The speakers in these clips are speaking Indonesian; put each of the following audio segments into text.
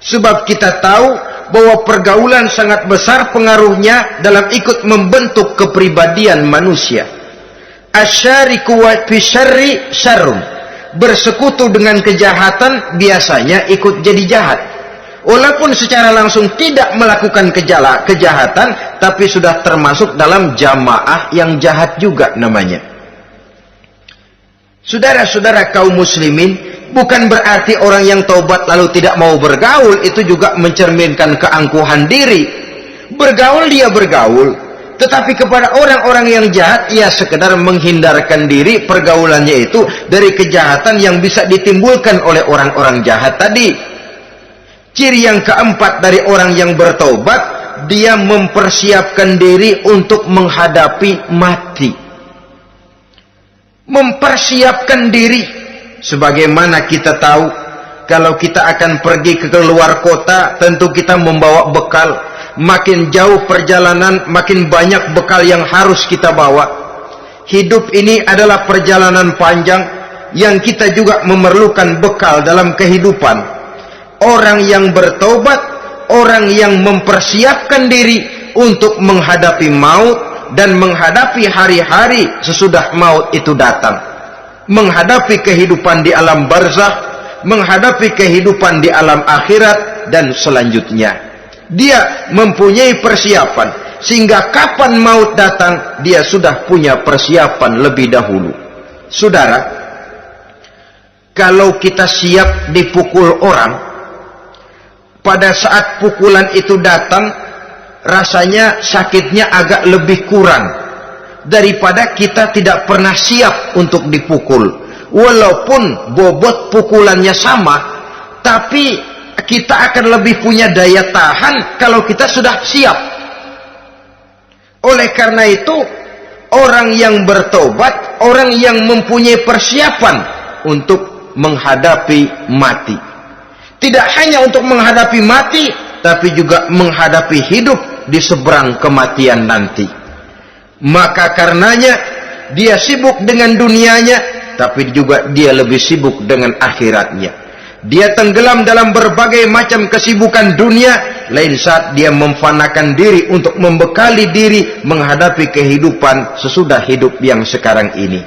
Sebab kita tahu bahwa pergaulan sangat besar pengaruhnya dalam ikut membentuk kepribadian manusia. Asyariku wa fi syarri syarrun. Bersekutu dengan kejahatan biasanya ikut jadi jahat. Walaupun secara langsung tidak melakukan kejahatan, tapi sudah termasuk dalam jamaah yang jahat juga namanya. Saudara-saudara kaum muslimin, bukan berarti orang yang taubat lalu tidak mau bergaul itu juga mencerminkan keangkuhan diri. Bergaul dia bergaul, tetapi kepada orang-orang yang jahat ia sekedar menghindarkan diri pergaulannya itu dari kejahatan yang bisa ditimbulkan oleh orang-orang jahat tadi. Ciri yang keempat dari orang yang bertaubat, dia mempersiapkan diri untuk menghadapi mati. Mempersiapkan diri. Sebagaimana kita tahu, kalau kita akan pergi ke luar kota, tentu kita membawa bekal. Makin jauh perjalanan, makin banyak bekal yang harus kita bawa. Hidup ini adalah perjalanan panjang yang kita juga memerlukan bekal dalam kehidupan. Orang yang bertaubat, orang yang mempersiapkan diri untuk menghadapi maut dan menghadapi hari-hari sesudah maut itu datang. Menghadapi kehidupan di alam barzakh, menghadapi kehidupan di alam akhirat dan selanjutnya. Dia mempunyai persiapan sehingga kapan maut datang dia sudah punya persiapan lebih dahulu. Saudara, kalau kita siap dipukul orang, pada saat pukulan itu datang rasanya sakitnya agak lebih kurang daripada kita tidak pernah siap untuk dipukul. Walaupun bobot pukulannya sama, tapi kita akan lebih punya daya tahan kalau kita sudah siap. Oleh karena itu, orang yang bertobat, orang yang mempunyai persiapan untuk menghadapi mati. Tidak hanya untuk menghadapi mati, tapi juga menghadapi hidup di seberang kematian nanti. Maka karenanya dia sibuk dengan dunianya, tapi juga dia lebih sibuk dengan akhiratnya. Dia tenggelam dalam berbagai macam kesibukan dunia, lain saat dia memfanakan diri untuk membekali diri menghadapi kehidupan sesudah hidup yang sekarang ini.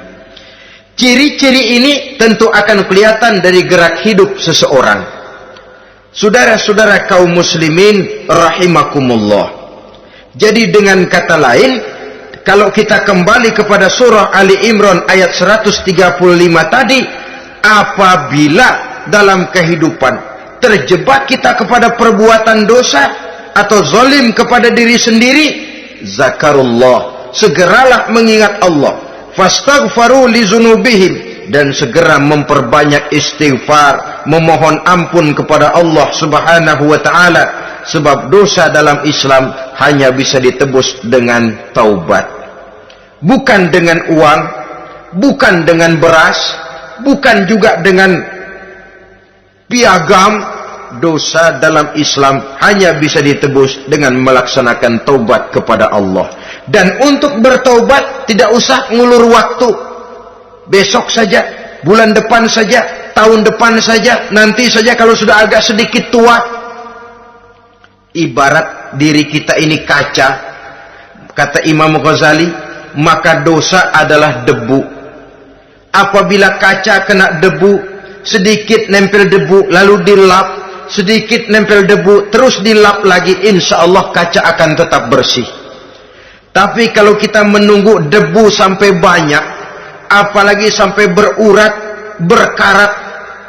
Ciri-ciri ini tentu akan kelihatan dari gerak hidup seseorang. Saudara-saudara kaum muslimin rahimakumullah. Jadi dengan kata lain, kalau kita kembali kepada surah Ali Imran ayat 135 tadi, apabila dalam kehidupan terjebak kita kepada perbuatan dosa atau zalim kepada diri sendiri, zakarullah, segeralah mengingat Allah, fastaghfaru li dzunubihim, dan segera memperbanyak istighfar, memohon ampun kepada Allah Subhanahu wa taala, sebab dosa dalam Islam hanya bisa ditebus dengan taubat. Bukan dengan uang, bukan dengan beras, bukan juga dengan piagam. Dosa dalam Islam hanya bisa ditebus dengan melaksanakan taubat kepada Allah. Dan untuk bertaubat tidak usah ngulur waktu. Besok saja, bulan depan saja, tahun depan saja, nanti saja kalau sudah agak sedikit tua. Ibarat diri kita ini kaca, kata Imam Ghazali, maka dosa adalah debu. Apabila kaca kena debu, sedikit nempel debu lalu dilap, sedikit nempel debu terus dilap lagi, insya Allah kaca akan tetap bersih. Tapi kalau kita menunggu debu sampai banyak, apalagi sampai berurat, berkarat,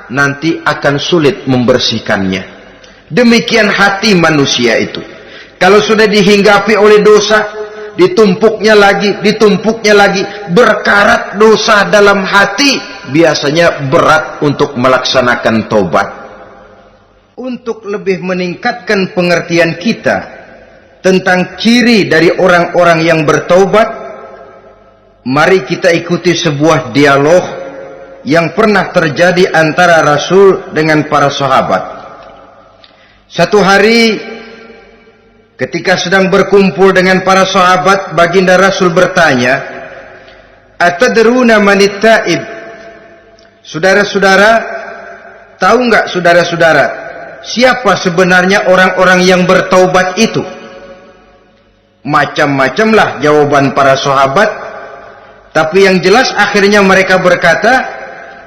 nanti akan sulit membersihkannya. Demikian hati manusia itu. Kalau sudah dihinggapi oleh dosa, ditumpuknya lagi, berkarat dosa dalam hati, biasanya berat untuk melaksanakan taubat. Untuk lebih meningkatkan pengertian kita tentang ciri dari orang-orang yang bertaubat, mari kita ikuti sebuah dialog yang pernah terjadi antara Rasul dengan para sahabat. Satu hari ketika sedang berkumpul dengan para sahabat, baginda Rasul bertanya, "Atadruna manit taib?" Saudara-saudara, tahu enggak saudara-saudara, siapa sebenarnya orang-orang yang bertaubat itu? Macam-macamlah jawaban para sahabat, tapi yang jelas akhirnya mereka berkata,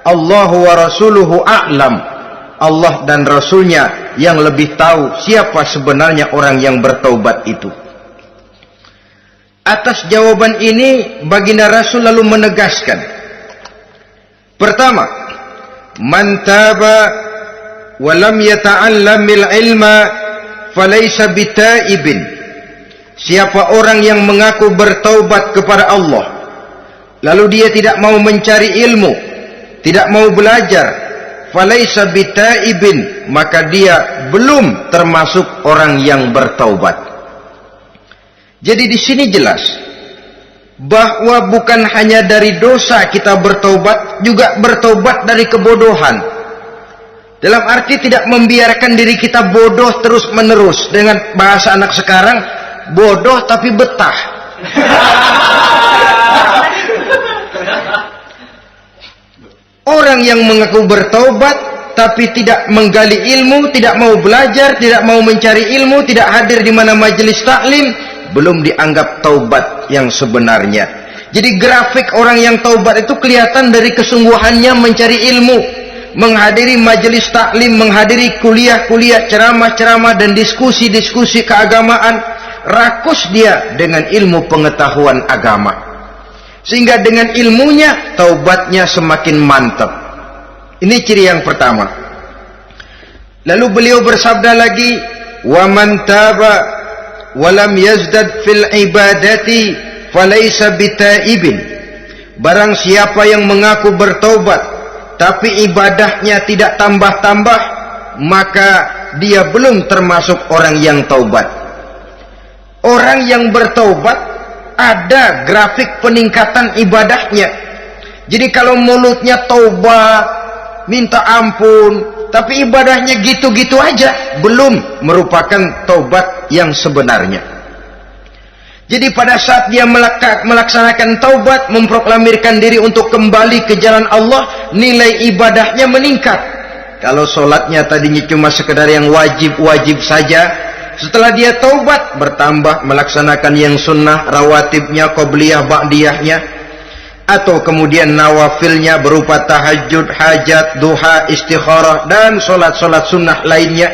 Allahu wa rasuluhu a'lam. Allah dan Rasulnya yang lebih tahu siapa sebenarnya orang yang bertaubat itu. Atas jawaban ini baginda Rasul lalu menegaskan, pertama, man taba wa lam yata'allamil ilma falaysa bitaibin. Siapa orang yang mengaku bertaubat kepada Allah, lalu dia tidak mau mencari ilmu, tidak mau belajar, falaysa bitaibin, maka dia belum termasuk orang yang bertaubat. Jadi di sini jelas bahwa bukan hanya dari dosa kita bertaubat, juga bertaubat dari kebodohan. Dalam arti tidak membiarkan diri kita bodoh terus menerus. Dengan bahasa anak sekarang, bodoh tapi betah. Orang yang mengaku bertaubat tapi tidak menggali ilmu, tidak mau belajar, tidak mau mencari ilmu, tidak hadir di mana majelis taklim, belum dianggap taubat yang sebenarnya. Jadi grafik orang yang taubat itu kelihatan dari kesungguhannya mencari ilmu, menghadiri majelis taklim, menghadiri kuliah-kuliah, ceramah-ceramah dan diskusi-diskusi keagamaan. Rakus dia dengan ilmu pengetahuan agama, sehingga dengan ilmunya taubatnya semakin mantap. Ini ciri yang pertama. Lalu beliau bersabda lagi, wa man taba walam yazdad fil ibadati falaysa bitaibin. Barang siapa yang mengaku bertaubat tapi ibadahnya tidak tambah-tambah, maka dia belum termasuk orang yang taubat. Orang yang bertaubat ada grafik peningkatan ibadahnya. Jadi kalau mulutnya taubat, minta ampun, tapi ibadahnya gitu-gitu aja, belum merupakan taubat yang sebenarnya. Jadi pada saat dia melaksanakan taubat, memproklamirkan diri untuk kembali ke jalan Allah, nilai ibadahnya meningkat. Kalau sholatnya tadinya cuma sekedar yang wajib-wajib saja, setelah dia taubat bertambah melaksanakan yang sunnah, rawatibnya, qobliyah, ba'diyahnya, atau kemudian nawafilnya berupa tahajud, hajat, duha, istikharah, dan sholat-sholat sunnah lainnya.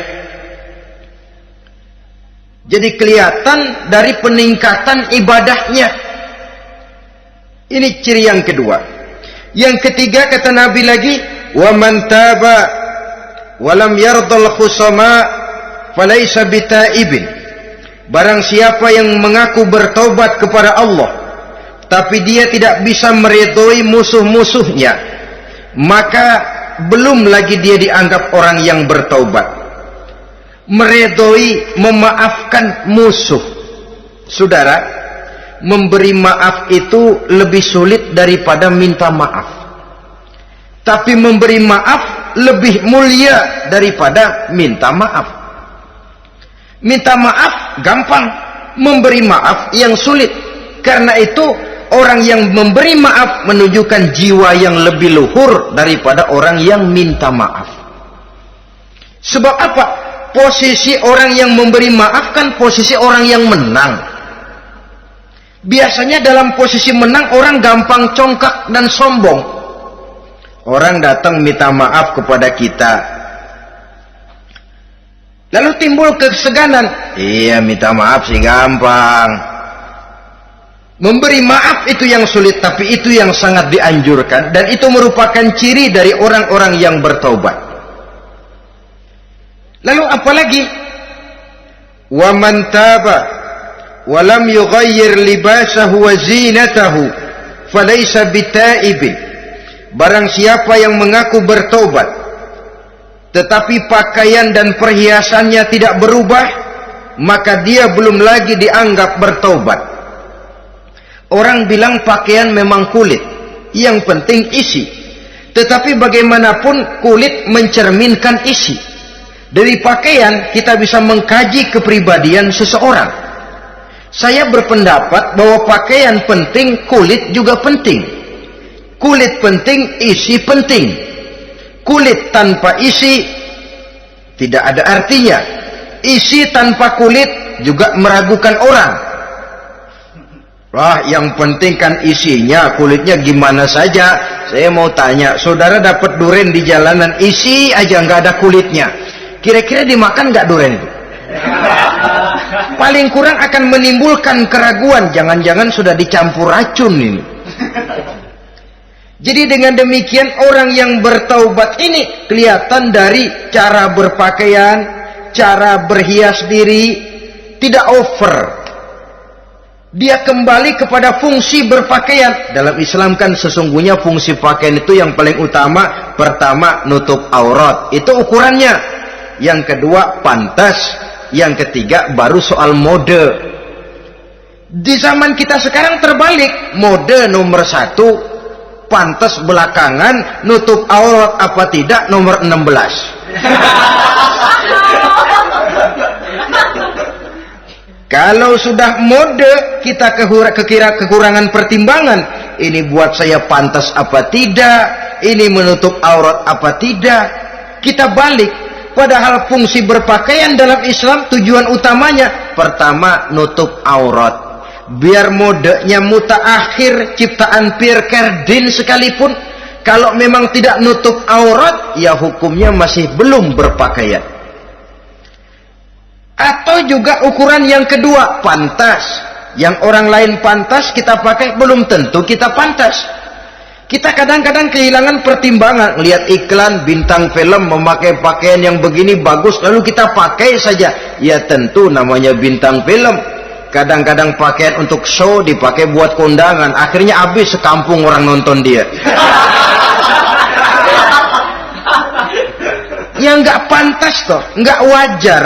Jadi kelihatan dari peningkatan ibadahnya. Ini ciri yang kedua. Yang ketiga kata Nabi lagi, wa man taba wa lam yardal khusama falaysa bitaibin. Barang siapa yang mengaku bertaubat kepada Allah tapi dia tidak bisa meridhoi musuh-musuhnya, maka belum lagi dia dianggap orang yang bertaubat. Meridhoi, memaafkan musuh. Saudara, memberi maaf itu lebih sulit daripada minta maaf. Tapi memberi maaf lebih mulia daripada minta maaf. Minta maaf gampang, memberi maaf yang sulit. Karena itu orang yang memberi maaf menunjukkan jiwa yang lebih luhur daripada orang yang minta maaf. Sebab apa? Posisi orang yang memberi maaf kan posisi orang yang menang. Biasanya dalam posisi menang orang gampang congkak dan sombong. Orang datang minta maaf kepada kita, lalu timbul keseganan. Iya, minta maaf sih gampang. Memberi maaf itu yang sulit, tapi itu yang sangat dianjurkan, dan itu merupakan ciri dari orang-orang yang bertaubat. Lalu apalagi? Wa man taba wa lam yughayyir libasahu wa zinatahu falaysa bitaibin. Barang siapa yang mengaku bertaubat tetapi pakaian dan perhiasannya tidak berubah, maka dia belum lagi dianggap bertaubat. Orang bilang pakaian memang kulit, yang penting isi. Tetapi bagaimanapun kulit mencerminkan isi. Dari pakaian kita bisa mengkaji kepribadian seseorang. Saya berpendapat bahwa pakaian penting, kulit juga penting. Kulit penting, isi penting. Kulit tanpa isi tidak ada artinya. Isi tanpa kulit juga meragukan orang. Wah, yang penting kan isinya, kulitnya gimana saja. Saya mau tanya, saudara dapat duren di jalanan, isi aja nggak ada kulitnya, kira-kira dimakan nggak duren itu? Paling kurang akan menimbulkan keraguan, jangan-jangan sudah dicampur racun ini. Jadi dengan demikian orang yang bertaubat ini kelihatan dari cara berpakaian, cara berhias diri, tidak over. Dia kembali kepada fungsi berpakaian. Dalam Islam kan sesungguhnya fungsi pakaian itu yang paling utama. Pertama, nutup aurat. Itu ukurannya. Yang kedua, pantas. Yang ketiga, baru soal mode. Di zaman kita sekarang terbalik. Mode nomor 1, pantas belakangan, nutup aurat apa tidak nomor 16. Kalau sudah mode, kita kekira kekurangan pertimbangan. Ini buat saya pantas apa tidak, ini menutup aurat apa tidak. Kita balik. Padahal fungsi berpakaian dalam Islam tujuan utamanya pertama nutup aurat. Biar modenya mutaakhir, ciptaan Pierre Cardin sekalipun, kalau memang tidak nutup aurat, ya hukumnya masih belum berpakaian. Atau juga ukuran yang kedua, pantas. Yang orang lain pantas kita pakai, belum tentu kita pantas. Kita kadang-kadang kehilangan pertimbangan. Lihat iklan bintang film memakai pakaian yang begini bagus, lalu kita pakai saja. Ya tentu namanya bintang film. Kadang-kadang pakaian untuk show dipakai buat kondangan, akhirnya habis sekampung orang nonton dia. Ya nggak pantas toh, nggak wajar.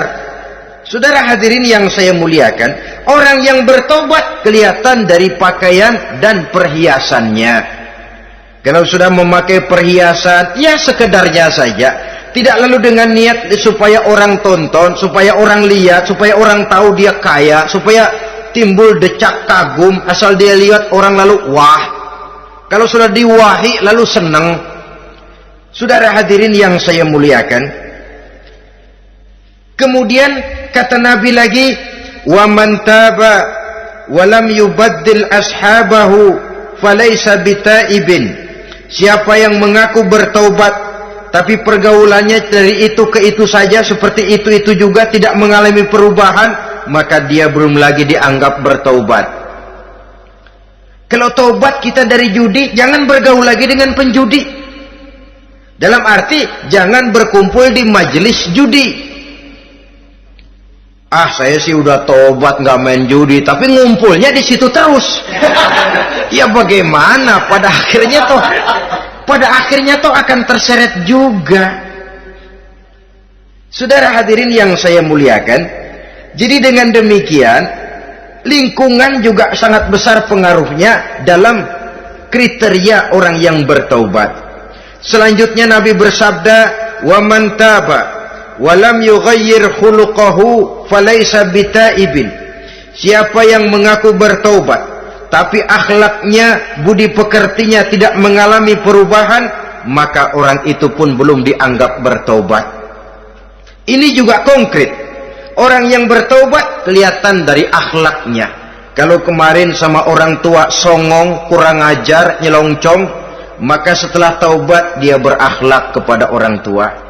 Saudara hadirin yang saya muliakan, orang yang bertobat kelihatan dari pakaian dan perhiasannya. Kalau sudah memakai perhiasan, ya sekedarnya saja. Tidak lalu dengan niat supaya orang tonton, supaya orang lihat, supaya orang tahu dia kaya, supaya timbul decak kagum, asal dia lihat orang lalu wah. Kalau sudah diwahi lalu senang. Saudara hadirin yang saya muliakan, kemudian kata Nabi lagi, wa man taba wa lam yubaddil ashabahu falaysa bitaibin. Siapa yang mengaku bertaubat tapi pergaulannya dari itu ke itu saja, seperti itu juga, tidak mengalami perubahan, maka dia belum lagi dianggap bertaubat. Kalau taubat kita dari judi, jangan bergaul lagi dengan penjudi. Dalam arti jangan berkumpul di majelis judi. Ah, saya sih udah tobat nggak main judi, tapi ngumpulnya di situ terus. Ya bagaimana? Pada akhirnya toh akan terseret juga. Saudara hadirin yang saya muliakan, jadi dengan demikian lingkungan juga sangat besar pengaruhnya dalam kriteria orang yang bertaubat. Selanjutnya Nabi bersabda, "Wa man taba walam yughayyir khuluquhu falaysa bitaibin." Siapa yang mengaku bertaubat tapi akhlaknya, budi pekertinya tidak mengalami perubahan, maka orang itu pun belum dianggap bertaubat. Ini juga konkret. Orang yang bertaubat kelihatan dari akhlaknya. Kalau kemarin sama orang tua songong, kurang ajar, nyelongcong, maka setelah taubat dia berakhlak kepada orang tua.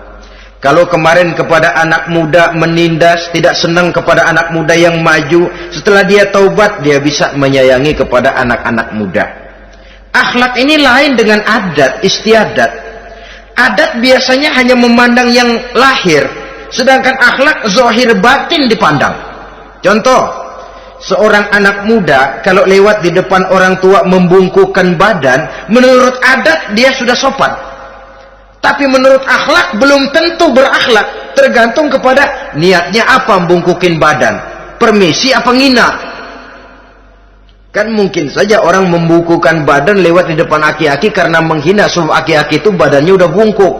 Kalau kemarin kepada anak muda menindas, tidak senang kepada anak muda yang maju, setelah dia taubat dia bisa menyayangi kepada anak-anak muda. Akhlak ini lain dengan adat, istiadat. Adat biasanya hanya memandang yang lahir, sedangkan akhlak zahir batin dipandang. Contoh, seorang anak muda kalau lewat di depan orang tua membungkukkan badan, menurut adat dia sudah sopan. Tapi menurut akhlak belum tentu berakhlak, tergantung kepada niatnya apa membungkukin badan, permisi apa ngina. Kan mungkin saja orang membungkukkan badan lewat di depan aki-aki karena menghina, sebab aki-aki itu badannya udah bungkuk.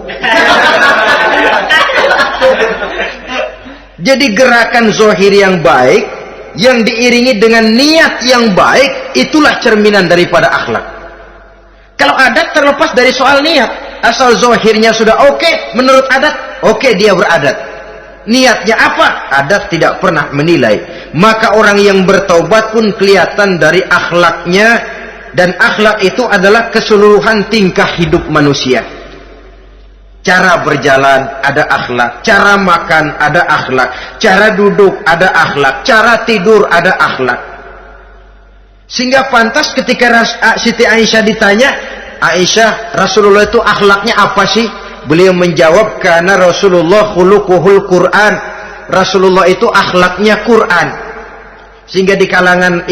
Jadi gerakan zahir yang baik yang diiringi dengan niat yang baik, itulah cerminan daripada akhlak. Kalau adat terlepas dari soal niat, asal zahirnya sudah oke, menurut adat, oke dia beradat. Niatnya apa? Ada tidak pernah menilai. Maka orang yang bertaubat pun kelihatan dari akhlaknya, dan akhlak itu adalah keseluruhan tingkah hidup manusia. Cara berjalan ada akhlak, cara makan ada akhlak, cara duduk ada akhlak, cara tidur ada akhlak. Sehingga pantas ketika Siti Aisyah ditanya, Aisyah, Rasulullah itu akhlaknya apa sih? Beliau menjawab, karena Rasulullah khuluquhul Quran. Rasulullah itu akhlaknya Quran. Sehingga di kalangan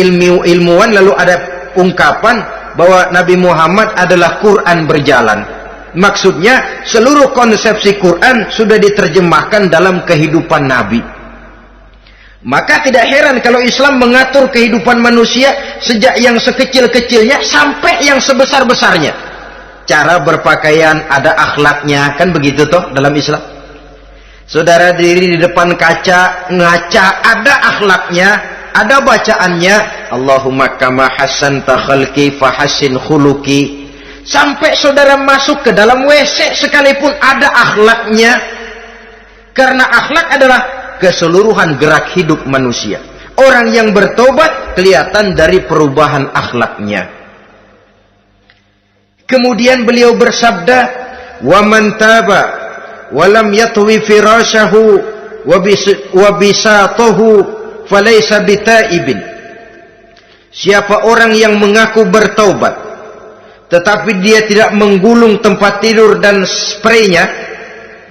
ilmuwan lalu ada ungkapan bahwa Nabi Muhammad adalah Quran berjalan. Maksudnya seluruh konsepsi Quran sudah diterjemahkan dalam kehidupan Nabi. Maka tidak heran kalau Islam mengatur kehidupan manusia sejak yang sekecil-kecilnya sampai yang sebesar-besarnya. Cara berpakaian ada akhlaknya, kan begitu toh dalam Islam. Saudara diri di depan kaca, ngaca, ada akhlaknya, ada bacaannya. Allahumma kama hassanta khalqi fahassin khuluqi. Sampai saudara masuk ke dalam WC sekalipun ada akhlaknya. Karena akhlak adalah keseluruhan gerak hidup manusia. Orang yang bertobat kelihatan dari perubahan akhlaknya. Kemudian beliau bersabda, "Wa man taba wa lam yatwi firashahu wa bisatahu falaysa bitaibin." Siapa orang yang mengaku bertaubat tetapi dia tidak menggulung tempat tidur dan spraynya,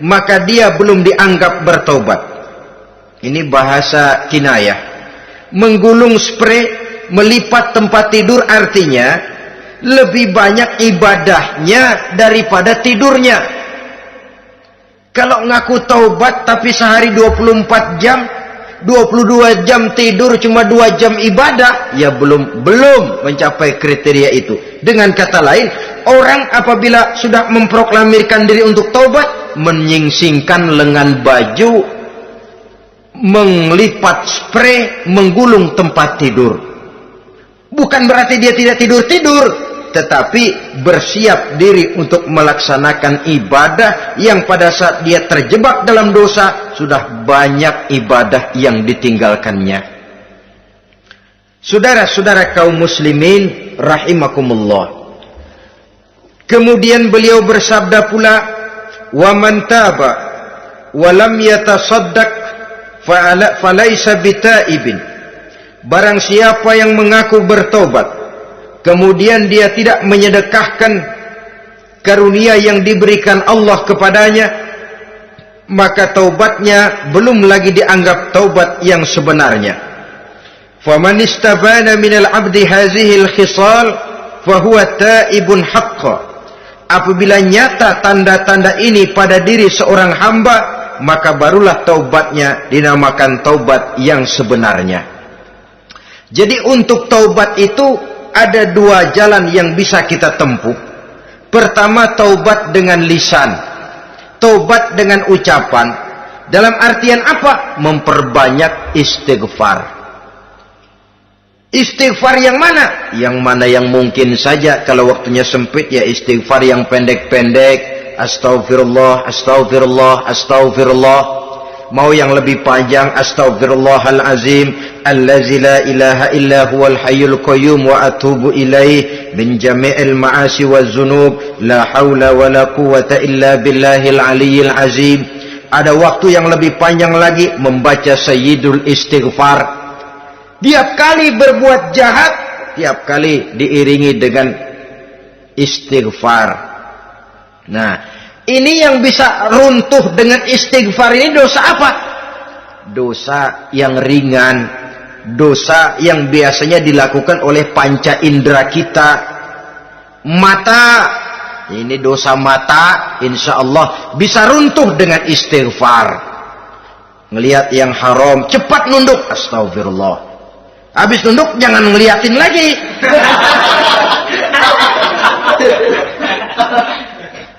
maka dia belum dianggap bertaubat. Ini bahasa kinayah. Menggulung spray, melipat tempat tidur artinya lebih banyak ibadahnya daripada tidurnya. Kalau ngaku taubat tapi sehari 24 jam, 22 jam tidur, cuma 2 jam ibadah, ya belum mencapai kriteria itu. Dengan kata lain, orang apabila sudah memproklamirkan diri untuk taubat, menyingsingkan lengan baju, melipat spray, menggulung tempat tidur. Bukan berarti dia tidak tidur-tidur, tetapi bersiap diri untuk melaksanakan ibadah yang pada saat dia terjebak dalam dosa, sudah banyak ibadah yang ditinggalkannya. Saudara-saudara kaum muslimin rahimakumullah. Kemudian beliau bersabda pula, "Wa man taba wa lam yatasaddaq falaysa bitaibin." Barang siapa yang mengaku bertobat kemudian dia tidak menyedekahkan karunia yang diberikan Allah kepadanya, maka taubatnya belum lagi dianggap taubat yang sebenarnya. Faman istabana minal abdi hazihil khisal fahuwa taibun haqqa. Apabila nyata tanda-tanda ini pada diri seorang hamba, maka barulah taubatnya dinamakan taubat yang sebenarnya. Jadi untuk taubat itu ada 2 jalan yang bisa kita tempuh. Pertama, taubat dengan lisan, taubat dengan ucapan. Dalam artian apa? Memperbanyak istighfar. Istighfar yang mana? Yang mana yang mungkin saja. Kalau waktunya sempit ya istighfar yang pendek-pendek. Astaghfirullah, astaghfirullah, astaghfirullah. Mau yang lebih panjang, astaghfirullahalazim allazi la ilaha illa huwal hayyul qayyum wa atubu ilaih min jami'il ma'asi waz zunub la haula wala quwwata illa billahil aliyyil azim. Ada waktu yang lebih panjang lagi membaca sayyidul istighfar. Tiap kali berbuat jahat, tiap kali diiringi dengan istighfar. Nah, ini yang bisa runtuh dengan istighfar ini dosa apa? Dosa yang ringan, dosa yang biasanya dilakukan oleh panca indera kita. Mata, ini dosa mata, insya Allah bisa runtuh dengan istighfar. Ngelihat yang haram, cepat nunduk, astagfirullah. Habis nunduk jangan ngeliatin lagi.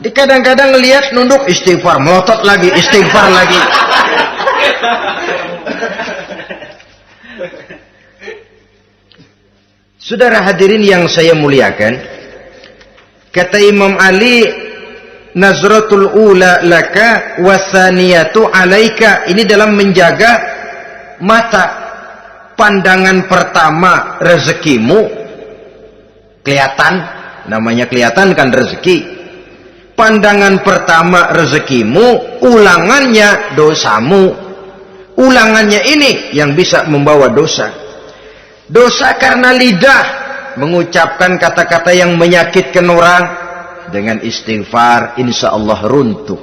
Kadang-kadang ngeliat nunduk istighfar, melotot lagi, istighfar lagi. Saudara hadirin yang saya muliakan, kata Imam Ali, nazratul ula laka wasaniyatu alaika. Ini dalam menjaga mata. Pandangan pertama rezekimu kelihatan, namanya kelihatan kan rezeki. Pandangan pertama rezekimu, ulangannya dosamu. Ulangannya ini yang bisa membawa dosa. Dosa karena lidah mengucapkan kata-kata yang menyakitkan orang. Dengan istighfar insya Allah runtuh.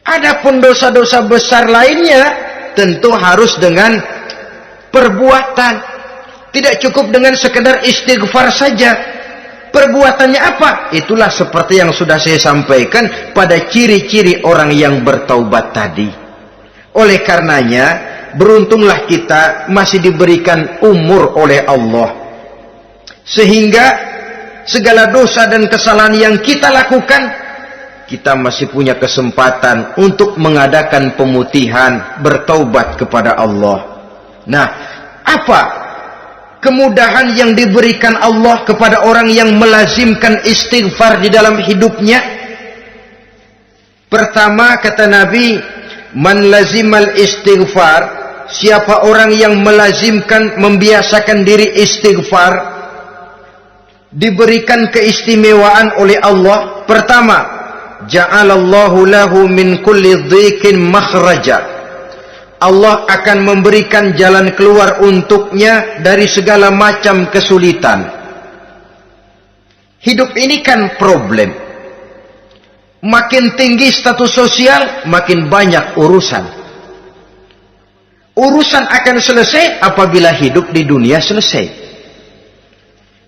Adapun dosa-dosa besar lainnya tentu harus dengan perbuatan. Tidak cukup dengan sekedar istighfar saja. Perbuatannya apa? Itulah seperti yang sudah saya sampaikan pada ciri-ciri orang yang bertaubat tadi. Oleh karenanya, beruntunglah kita masih diberikan umur oleh Allah. Sehingga segala dosa dan kesalahan yang kita lakukan, kita masih punya kesempatan untuk mengadakan pemutihan, bertaubat kepada Allah. Nah, apa kemudahan yang diberikan Allah kepada orang yang melazimkan istighfar di dalam hidupnya? Pertama, kata Nabi, man lazimal istighfar, siapa orang yang melazimkan, membiasakan diri istighfar, diberikan keistimewaan oleh Allah. Pertama, ja'alallahu lahu min kulli dhiqin makhraja. Allah akan memberikan jalan keluar untuknya dari segala macam kesulitan. Hidup ini kan problem. Makin tinggi status sosial, makin banyak urusan. Urusan akan selesai apabila hidup di dunia selesai.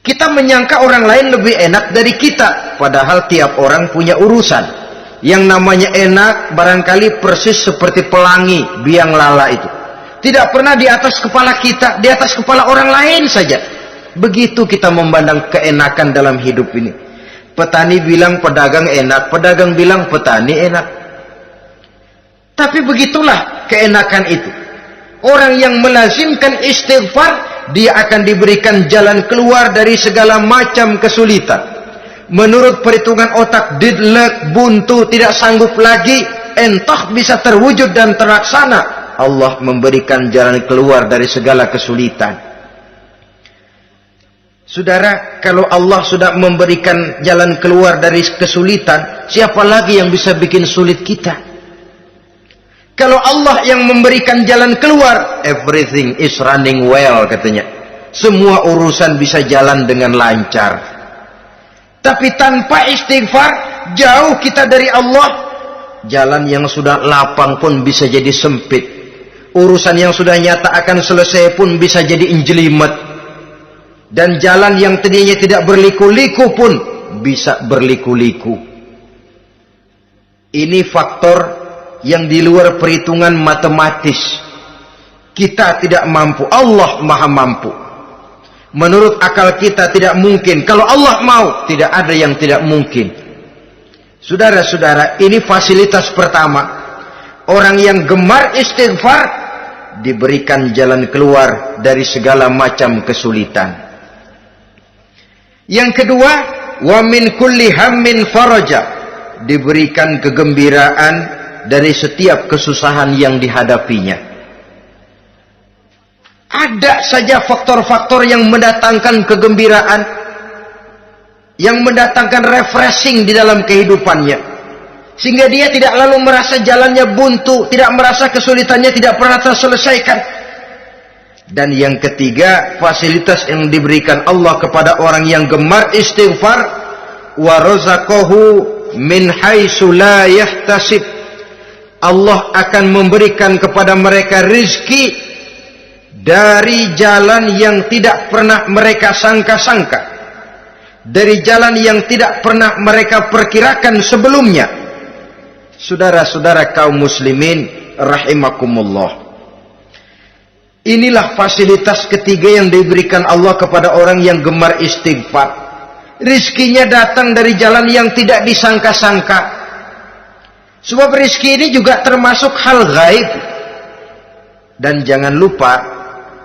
Kita menyangka orang lain lebih enak dari kita, padahal tiap orang punya urusan. Yang namanya enak barangkali persis seperti pelangi biang lala itu. Tidak pernah di atas kepala kita, di atas kepala orang lain saja. Begitu kita memandang keenakan dalam hidup ini. Petani bilang pedagang enak, pedagang bilang petani enak. Tapi begitulah keenakan itu. Orang yang melazimkan istighfar, dia akan diberikan jalan keluar dari segala macam kesulitan. Menurut perhitungan otak, deadlock, buntu, tidak sanggup lagi, entah bisa terwujud dan terlaksana. Allah memberikan jalan keluar dari segala kesulitan. Saudara, kalau Allah sudah memberikan jalan keluar dari kesulitan, siapa lagi yang bisa bikin sulit kita? Kalau Allah yang memberikan jalan keluar, everything is running well katanya. Semua urusan bisa jalan dengan lancar. Tapi tanpa istighfar, jauh kita dari Allah. Jalan yang sudah lapang pun bisa jadi sempit. Urusan yang sudah nyata akan selesai pun bisa jadi injelimet. Dan jalan yang tadinya tidak berliku-liku pun bisa berliku-liku. Ini faktor yang di luar perhitungan matematis. Kita tidak mampu, Allah maha mampu. Menurut akal kita tidak mungkin. Kalau Allah mau, tidak ada yang tidak mungkin. Saudara-saudara, ini fasilitas pertama. Orang yang gemar istighfar diberikan jalan keluar dari segala macam kesulitan. Yang kedua, wa min kulli hammin faraja, diberikan kegembiraan dari setiap kesusahan yang dihadapinya. Ada saja faktor-faktor yang mendatangkan kegembiraan, yang mendatangkan refreshing di dalam kehidupannya, sehingga dia tidak lalu merasa jalannya buntu, tidak merasa kesulitannya tidak pernah terselesaikan. Dan yang ketiga, fasilitas yang diberikan Allah kepada orang yang gemar istighfar, wa razaqahu min haitsu la yahtasib. Allah akan memberikan kepada mereka rizki dari jalan yang tidak pernah mereka sangka-sangka, dari jalan yang tidak pernah mereka perkirakan sebelumnya. Saudara-saudara kaum muslimin rahimakumullah, inilah fasilitas ketiga yang diberikan Allah kepada orang yang gemar istighfar. Rizkinya datang dari jalan yang tidak disangka-sangka. Sebab rizki ini juga termasuk hal gaib. Dan jangan lupa,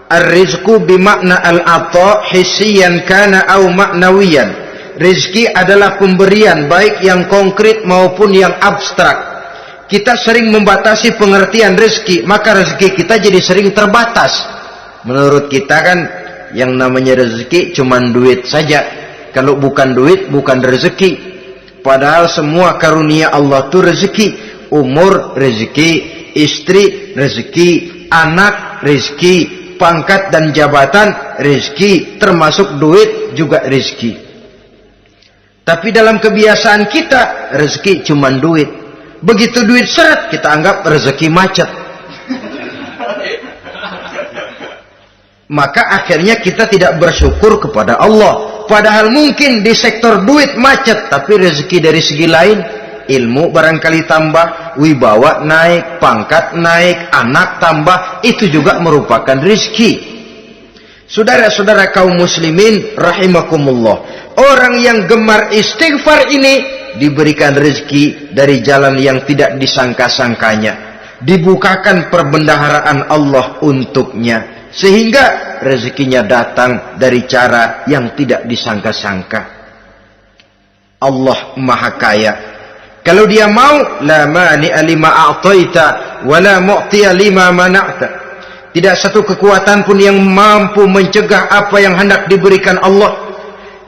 ar-rizqu bimakna al-ata hissiyan kana au ma'nawiyan. rezeki adalah pemberian, baik yang konkret maupun yang abstrak. Kita sering membatasi pengertian rezeki, maka rezeki kita jadi sering terbatas. Menurut kita kan yang namanya rezeki cuman duit saja. Kalau bukan duit, bukan rezeki. Padahal semua karunia Allah itu rezeki. Umur rezeki, istri rezeki, anak rezeki, pangkat dan jabatan rezeki, termasuk duit juga rezeki. Tapi dalam kebiasaan kita, rezeki cuman duit. Begitu duit seret, kita anggap rezeki macet. Maka akhirnya kita tidak bersyukur kepada Allah. Padahal mungkin di sektor duit macet, tapi rezeki dari segi lain, ilmu barangkali tambah, wibawa naik, pangkat naik, anak tambah, itu juga merupakan rezeki. Saudara-saudara kaum muslimin rahimakumullah, orang yang gemar istighfar ini diberikan rezeki dari jalan yang tidak disangka-sangkanya. Dibukakan perbendaharaan Allah untuknya, sehingga rezekinya datang dari cara yang tidak disangka-sangka. Allah Maha Kaya. Kalau dia mau, la mani'a lima a'taita wa la mu'tiya lima mana'ta. Tidak satu kekuatan pun yang mampu mencegah apa yang hendak diberikan Allah,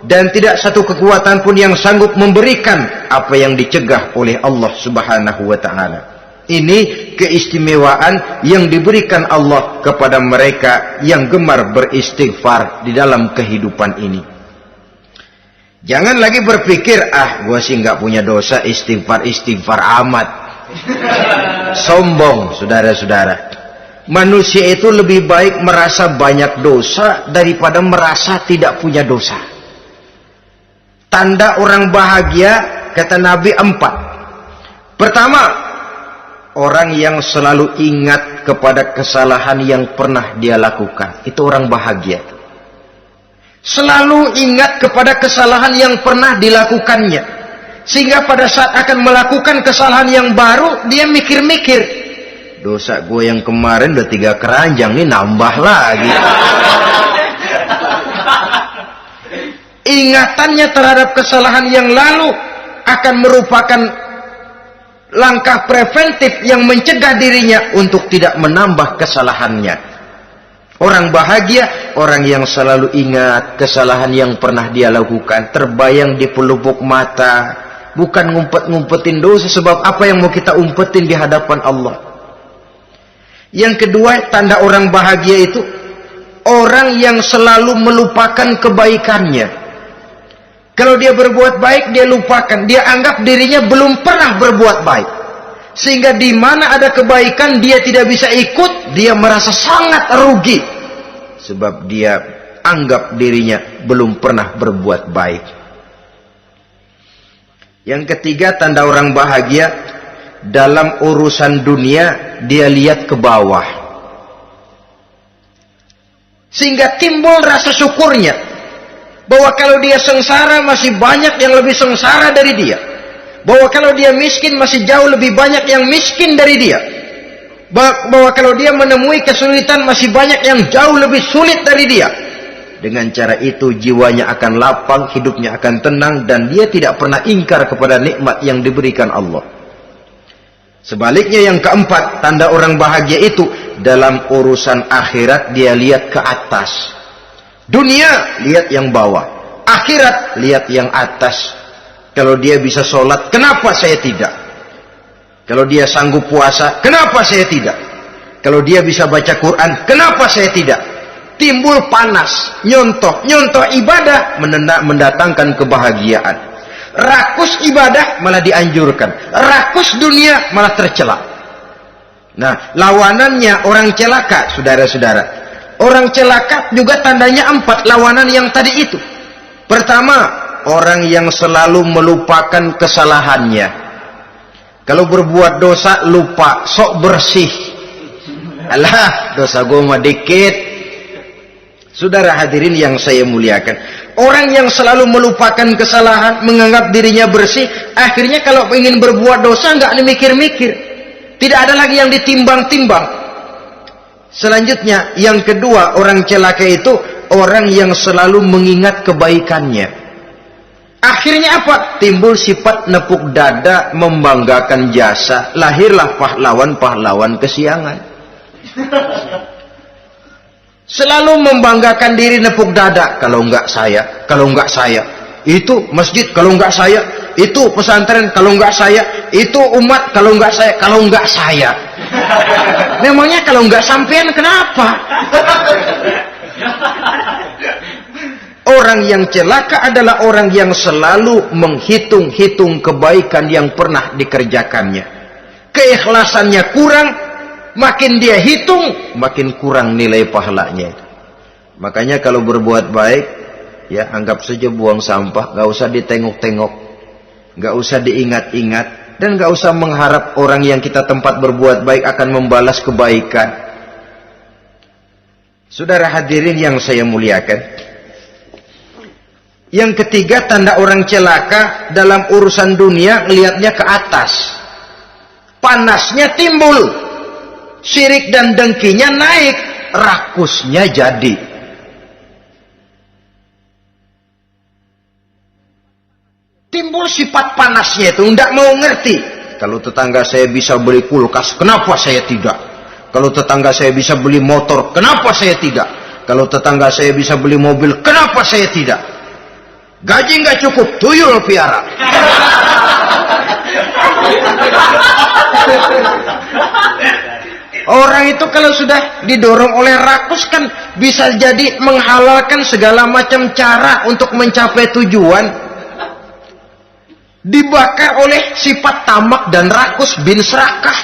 dan tidak satu kekuatan pun yang sanggup memberikan apa yang dicegah oleh Allah Subhanahu wa ta'ala. Ini keistimewaan yang diberikan Allah kepada mereka yang gemar beristighfar di dalam kehidupan ini. Jangan lagi berpikir, gua sih nggak punya dosa, istighfar amat. Sombong, saudara-saudara. Manusia itu lebih baik merasa banyak dosa daripada merasa tidak punya dosa. Tanda orang bahagia, kata Nabi, 4. Pertama, orang yang selalu ingat kepada kesalahan yang pernah dia lakukan. Itu orang bahagia. Selalu ingat kepada kesalahan yang pernah dilakukannya. Sehingga pada saat akan melakukan kesalahan yang baru, dia mikir-mikir. Dosa gue yang kemarin udah 3 keranjang, nih nambah lagi. Ingatannya terhadap kesalahan yang lalu akan merupakan langkah preventif yang mencegah dirinya untuk tidak menambah kesalahannya. Orang bahagia, orang yang selalu ingat kesalahan yang pernah dia lakukan, terbayang di pelupuk mata, bukan ngumpet-ngumpetin dosa. Sebab apa yang mau kita umpetin di hadapan Allah? Yang kedua, tanda orang bahagia itu orang yang selalu melupakan kebaikannya. Kalau dia berbuat baik, dia lupakan. Dia anggap dirinya belum pernah berbuat baik. Sehingga di mana ada kebaikan, dia tidak bisa ikut. Dia merasa sangat rugi. Sebab dia anggap dirinya belum pernah berbuat baik. Yang ketiga, tanda orang bahagia, dalam urusan dunia, dia lihat ke bawah. Sehingga timbul rasa syukurnya. Bahwa kalau dia sengsara, masih banyak yang lebih sengsara dari dia. Bahwa kalau dia miskin, masih jauh lebih banyak yang miskin dari dia. Bahwa kalau dia menemui kesulitan, masih banyak yang jauh lebih sulit dari dia. Dengan cara itu, jiwanya akan lapang, hidupnya akan tenang, dan dia tidak pernah ingkar kepada nikmat yang diberikan Allah. Sebaliknya, yang keempat, tanda orang bahagia itu, dalam urusan akhirat dia lihat ke atas. Dunia, lihat yang bawah. Akhirat, lihat yang atas. Kalau dia bisa sholat, kenapa saya tidak? Kalau dia sanggup puasa, kenapa saya tidak? Kalau dia bisa baca Quran, kenapa saya tidak? Timbul panas, nyontoh ibadah, mendatangkan kebahagiaan. Rakus ibadah malah dianjurkan. Rakus dunia malah tercela. Nah, lawanannya orang celaka, saudara-saudara. Orang celaka juga tandanya 4, lawanan yang tadi itu. Pertama, orang yang selalu melupakan kesalahannya. Kalau berbuat dosa, lupa, sok bersih. Alah, dosa gue mah dikit. Saudara hadirin yang saya muliakan, orang yang selalu melupakan kesalahan, menganggap dirinya bersih, akhirnya kalau ingin berbuat dosa nggak dimikir-mikir, tidak ada lagi yang ditimbang-timbang. Selanjutnya, yang kedua, orang celaka itu orang yang selalu mengingat kebaikannya. Akhirnya apa? Timbul sifat nepuk dada, membanggakan jasa. Lahirlah pahlawan-pahlawan kesiangan. Selalu membanggakan diri, nepuk dada. Kalau enggak saya, kalau enggak saya. Itu masjid, kalau enggak saya. Itu pesantren, kalau enggak saya. Itu umat, kalau enggak saya. Kalau enggak saya. Memangnya kalau enggak sampean kenapa? Orang yang celaka adalah orang yang selalu menghitung-hitung kebaikan yang pernah dikerjakannya. Keikhlasannya kurang, makin dia hitung, makin kurang nilai pahalanya. Makanya kalau berbuat baik, ya anggap saja buang sampah, gak usah ditengok-tengok, gak usah diingat-ingat, dan gak usah mengharap orang yang kita tempat berbuat baik akan membalas kebaikan. Saudara hadirin yang saya muliakan, yang ketiga tanda orang celaka dalam urusan dunia, ngelihatnya ke atas. Panasnya timbul, syirik dan dengkinya naik, rakusnya jadi. Timbul sifat panasnya itu, tidak mau ngerti. Kalau tetangga saya bisa beli kulkas, kenapa saya tidak? Kalau tetangga saya bisa beli motor, kenapa saya tidak? Kalau tetangga saya bisa beli mobil, kenapa saya tidak? Gaji nggak cukup, tuyul piara. Orang itu kalau sudah didorong oleh rakus kan bisa jadi menghalalkan segala macam cara untuk mencapai tujuan. Dibakar oleh sifat tamak dan rakus bin serakah.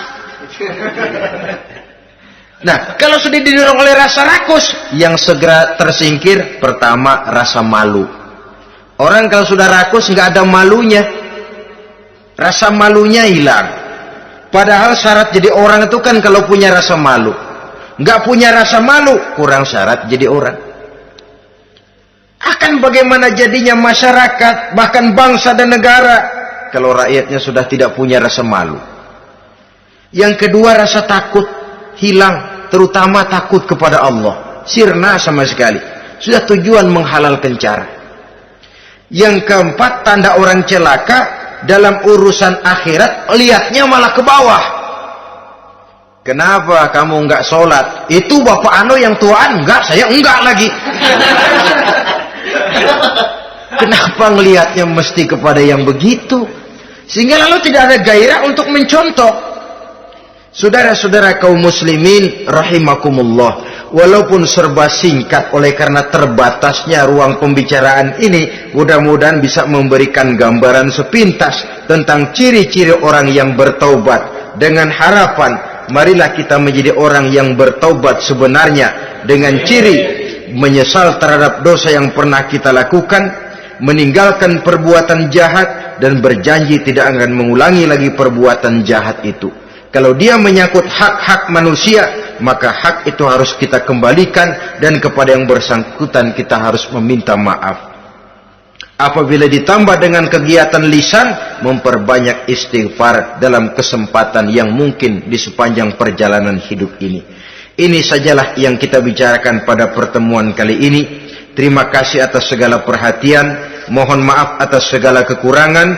Nah, kalau sudah didorong oleh rasa rakus, yang segera tersingkir pertama rasa malu. Orang kalau sudah rakus nggak ada malunya, rasa malunya hilang. Padahal syarat jadi orang itu kan kalau punya rasa malu. Nggak punya rasa malu, kurang syarat jadi orang. Akan bagaimana jadinya masyarakat, bahkan bangsa dan negara, kalau rakyatnya sudah tidak punya rasa malu. Yang kedua rasa takut hilang, terutama takut kepada Allah. Sirna sama sekali. Sudah tujuan menghalalkan cara. Yang keempat tanda orang celaka dalam urusan akhirat, lihatnya malah ke bawah. Kenapa kamu enggak sholat? Itu bapak anu yang tuaan, enggak, saya enggak lagi. Kenapa ngelihatnya mesti kepada yang begitu? Sehingga lalu tidak ada gairah untuk mencontoh. Saudara-saudara kaum muslimin rahimakumullah, walaupun serba singkat oleh karena terbatasnya ruang pembicaraan ini, mudah-mudahan bisa memberikan gambaran sepintas tentang ciri-ciri orang yang bertaubat. Dengan harapan, marilah kita menjadi orang yang bertaubat sebenarnya, dengan ciri menyesal terhadap dosa yang pernah kita lakukan, meninggalkan perbuatan jahat, dan berjanji tidak akan mengulangi lagi perbuatan jahat itu. Kalau dia menyangkut hak-hak manusia, maka hak itu harus kita kembalikan, dan kepada yang bersangkutan kita harus meminta maaf. Apabila ditambah dengan kegiatan lisan, memperbanyak istighfar dalam kesempatan yang mungkin di sepanjang perjalanan hidup ini. Ini sajalah yang kita bicarakan pada pertemuan kali ini. Terima kasih atas segala perhatian. Mohon maaf atas segala kekurangan.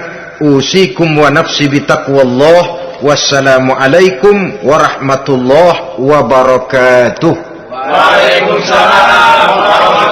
Usikum wa nafsi bitaqwallah. Wassalamualaikum warahmatullahi wabarakatuh. Waalaikumsalam warahmatullahi wabarakatuh.